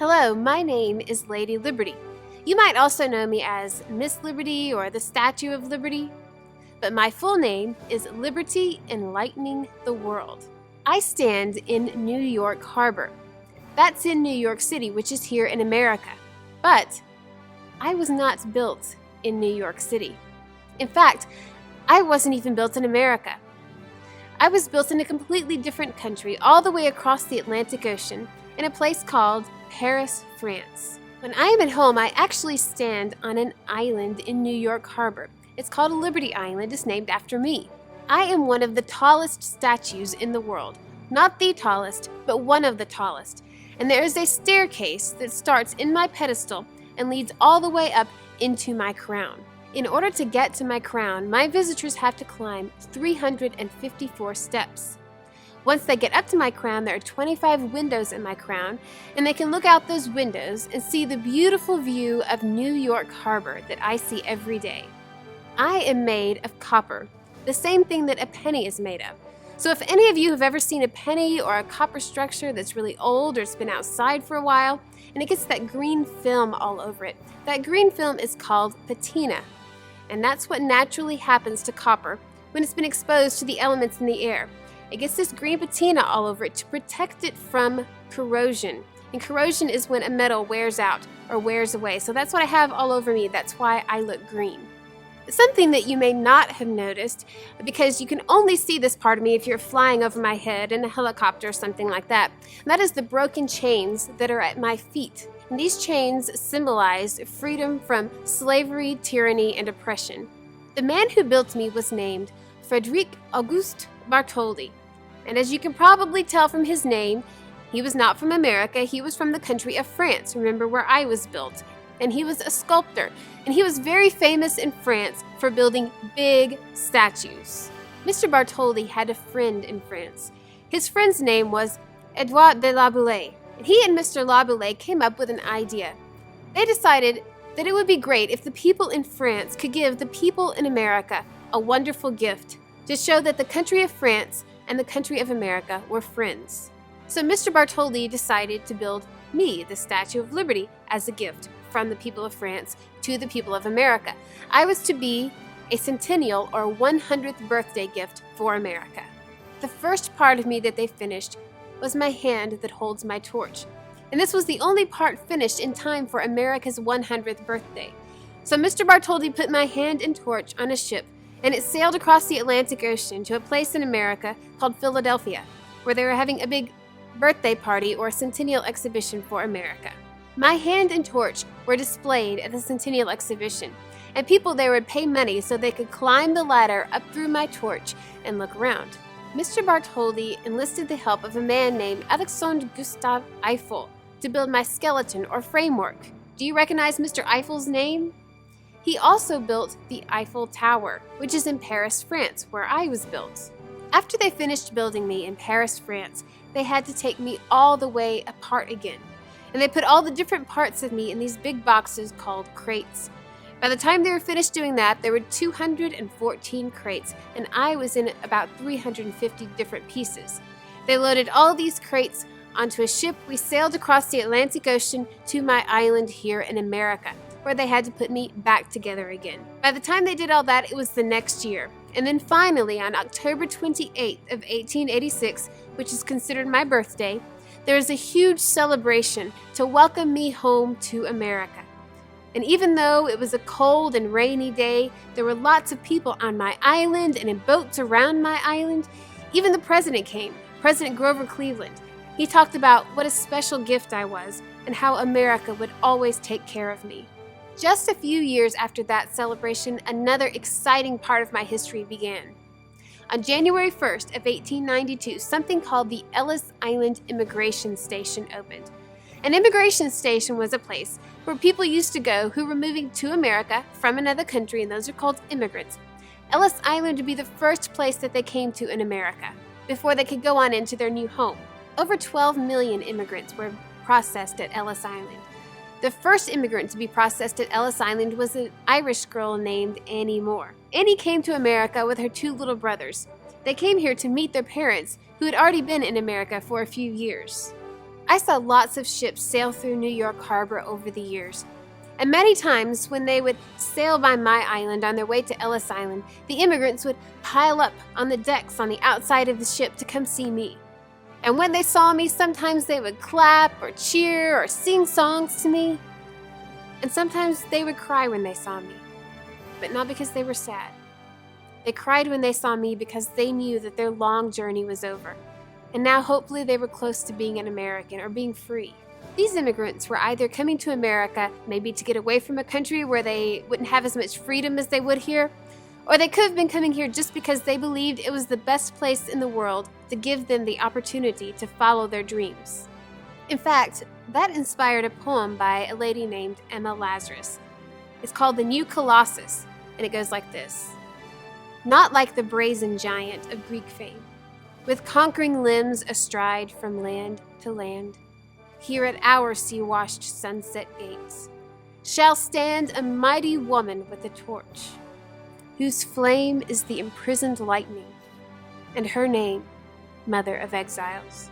Hello, my name is Lady Liberty. You might also know me as Miss Liberty or the Statue of Liberty, but my full name is Liberty Enlightening the World. I stand in New York Harbor. That's in New York City, which is here in America. But I was not built in New York City. In fact, I wasn't even built in America. I was built in a completely different country, all the way across the Atlantic Ocean, in a place called Paris, France. When I am at home, I actually stand on an island in New York Harbor. It's called Liberty Island. It's named after me. I am one of the tallest statues in the world. Not the tallest, but one of the tallest. And there is a staircase that starts in my pedestal and leads all the way up into my crown. In order to get to my crown, my visitors have to climb 354 steps. Once they get up to my crown, there are 25 windows in my crown, and they can look out those windows and see the beautiful view of New York Harbor that I see every day. I am made of copper, the same thing that a penny is made of. So if any of you have ever seen a penny or a copper structure that's really old or it's been outside for a while, and it gets that green film all over it, that green film is called patina. And that's what naturally happens to copper when it's been exposed to the elements in the air. It gets this green patina all over it to protect it from corrosion. And corrosion is when a metal wears out or wears away. So that's what I have all over me. That's why I look green. Something that you may not have noticed, because you can only see this part of me if you're flying over my head in a helicopter or something like that, and that is the broken chains that are at my feet. And these chains symbolize freedom from slavery, tyranny, and oppression. The man who built me was named Frédéric Auguste Bartholdi. And as you can probably tell from his name, he was not from America, he was from the country of France, remember where I was built. And he was a sculptor, and he was very famous in France for building big statues. Mr. Bartholdi had a friend in France. His friend's name was Edouard de la Boulaye, and he and Mr. La Boulaye came up with an idea. They decided that it would be great if the people in France could give the people in America a wonderful gift to show that the country of France and the country of America were friends. So Mr. Bartholdi decided to build me the Statue of Liberty as a gift from the people of France to the people of America. I was to be a centennial or 100th birthday gift for America. The first part of me that they finished was my hand that holds my torch. And this was the only part finished in time for America's 100th birthday. So Mr. Bartholdi put my hand and torch on a ship, and it sailed across the Atlantic Ocean to a place in America called Philadelphia, where they were having a big birthday party or centennial exhibition for America. My hand and torch were displayed at the Centennial Exhibition, and people there would pay money so they could climb the ladder up through my torch and look around. Mr. Bartholdi enlisted the help of a man named Alexandre Gustave Eiffel to build my skeleton or framework. Do you recognize Mr. Eiffel's name? He also built the Eiffel Tower, which is in Paris, France, where I was built. After they finished building me in Paris, France, they had to take me all the way apart again. And they put all the different parts of me in these big boxes called crates. By the time they were finished doing that, there were 214 crates, and I was in about 350 different pieces. They loaded all these crates onto a ship. We sailed across the Atlantic Ocean to my island here in America, where they had to put me back together again. By the time they did all that, it was the next year. And then finally, on October 28th of 1886, which is considered my birthday, there is a huge celebration to welcome me home to America. And even though it was a cold and rainy day, there were lots of people on my island and in boats around my island. Even the president came, President Grover Cleveland. He talked about what a special gift I was and how America would always take care of me. Just a few years after that celebration, another exciting part of my history began. On January 1st of 1892, something called the Ellis Island Immigration Station opened. An immigration station was a place where people used to go who were moving to America from another country, and those are called immigrants. Ellis Island would be the first place that they came to in America before they could go on into their new home. Over 12 million immigrants were processed at Ellis Island. The first immigrant to be processed at Ellis Island was an Irish girl named Annie Moore. Annie came to America with her two little brothers. They came here to meet their parents, who had already been in America for a few years. I saw lots of ships sail through New York Harbor over the years. And many times when they would sail by my island on their way to Ellis Island, the immigrants would pile up on the decks on the outside of the ship to come see me. And when they saw me, sometimes they would clap or cheer or sing songs to me. And sometimes they would cry when they saw me, but not because they were sad. They cried when they saw me because they knew that their long journey was over. And now hopefully they were close to being an American or being free. These immigrants were either coming to America maybe to get away from a country where they wouldn't have as much freedom as they would here, or they could have been coming here just because they believed it was the best place in the world to give them the opportunity to follow their dreams. In fact, that inspired a poem by a lady named Emma Lazarus. It's called The New Colossus, and it goes like this. Not like the brazen giant of Greek fame, with conquering limbs astride from land to land, here at our sea-washed sunset gates, shall stand a mighty woman with a torch, whose flame is the imprisoned lightning, and her name, Mother of Exiles.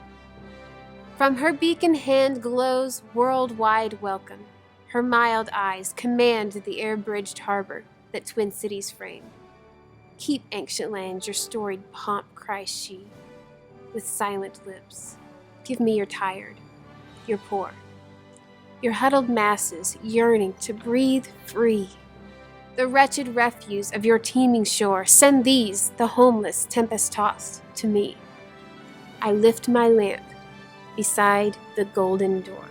From her beacon hand glows worldwide welcome. Her mild eyes command the air-bridged harbor that twin cities frame. Keep, ancient lands, your storied pomp, cries she, with silent lips. Give me your tired, your poor, your huddled masses yearning to breathe free. The wretched refuse of your teeming shore, send these, the homeless, tempest-tossed, to me. I lift my lamp beside the golden door.